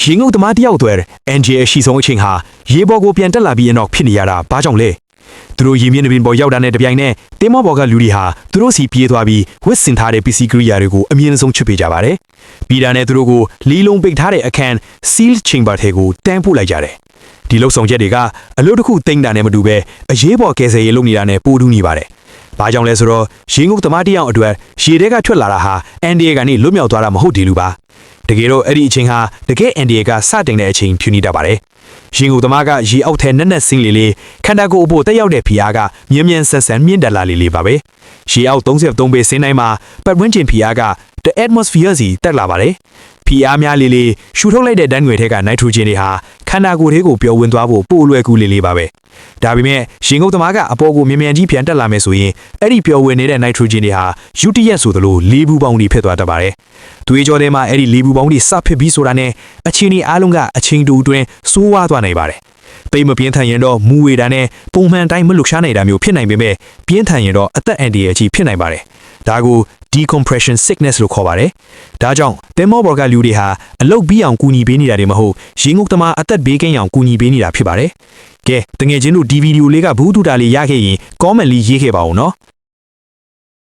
ရင်ငုတ်သမားတယောက်တွေအန်ဂျီအရှိဆုံးအချိန်ဟာရေပေါ်ကိုပြန်တက်လာပြီးနောက်ဖြစ်နေရတာဘာကြောင့်လဲသူတို့ရေမြင့်နှပင်ပေါ်ရောက်တာနဲ့တပြိုင်နက်တင်းမောပေါ်ကလူတွေဟာသူတို့စီပြေးသွားပြီးဝစ်စင်ထားတဲ့ပစ္စည်းကိရိယာတွေကိုအမြင့်ဆုံးချွတ်ပေးကြပါတယ်ပြီးတာနဲ့သူတို့ကိုလီလုံးပိတ်ထားတဲ့အခန်း sealed chamber ထဲကိုတန်းပို့လိုက်ကြတယ်ဒီလှုပ်ဆောင်ချက်တွေကအလို့တစ်ခုတိမ့်တာနဲ့မတူပဲအရေးပေါ်ကယ်ဆယ်ရေးလုပ်နေတာနဲ့ပိုတူးနေပါတယ်ဘာကြောင့်လဲဆိုတော့ရေငုတ်သမားတယောက်အတွက်ရေထဲကထွက်လာတာဟာအန်ဒီယေကနေလွတ်မြောက်သွားတာမဟုတ်ဒီလူပါတကယ်တော့အဲ့ဒီအချိန်ဟာတကယ်အန်ဒီယေကစတင်တဲ့အချိန်ဖြစ်နေတတ်ပါတယ်ရင်ကိုသမားကရေအောက်ထဲနက်နက်ဆင်းလေခန္ဓာကိုယ်အပေါ်တက်ရောက်တဲ့ဖီအားကမြင်းမြန်းဆန်ဆန်မြင့်တက်လာလေပါပဲရေအောက်33ပေဆင်းတိုင်းမှာပတ်ဝန်းကျင်ဖီအားက the atmosphere စီတက်လာပါတယ်ဖီအားများလေရှူထုတ်လိုက်တဲ့ဓာတ်ငွေထဲကနိုက်ထရိုဂျင်တွေဟာခန္ဓာကိုယ်ထဲကိုပျော်ဝင်သွားဖို့ပို့လွယ်ကူလေပါပဲဒါပေမဲ့ရင်ငုတ်သမားကအပေါ်ကိုမြ мян ကြီးပြန်တက်လာမယ်ဆိုရင်အဲ့ဒီပျော်ဝင်နေတဲ့နိုက်ထရိုဂျင်တွေဟာယူတီရက်ဆိုသလိုလေးဘူးပေါင်းတွေဖြစ်သွားတတ်ပါတယ်သွေးကြောထဲမှာအဲ့ဒီလေးဘူးပေါင်းတွေစဖြစ်ပြီးဆိုတာနဲ့အချင်းဒီအားလုံးကအချင်းတူအတွင်းစိုးဝါးသွားနိုင်ပါတယ်တိတ်မပြင်းထန်ရင်တော့မူဝေတာနဲ့ပုံမှန်တိုင်းမလွတ်ရှားနိုင်တာမျိုးဖြစ်နိုင်ပေမဲ့ပြင်းထန်ရင်တော့အသက်အန္တရာယ်ကြီးဖြစ်နိုင်ပါတယ်ဒါကို decompression sickness လို့ခေါ်ပါတယ်ဒါကြောင့်သင်္ဘောပေါ်ကလူတွေဟာအလုတ်ပြီးအောင်ကူညီပေးနေတာတွေမဟုတ်ရေငုတ်သမားအသက်ဘေးကင်းအောင်ကူညီပေးနေတာဖြစ်ပါတယ်ကဲတငယ်ချင်းတို့ဒီဗီဒီယိုလေးကဘူးတူတာလေးရခဲ့ရင် comment လေးရေးခဲ့ပါဦးနော်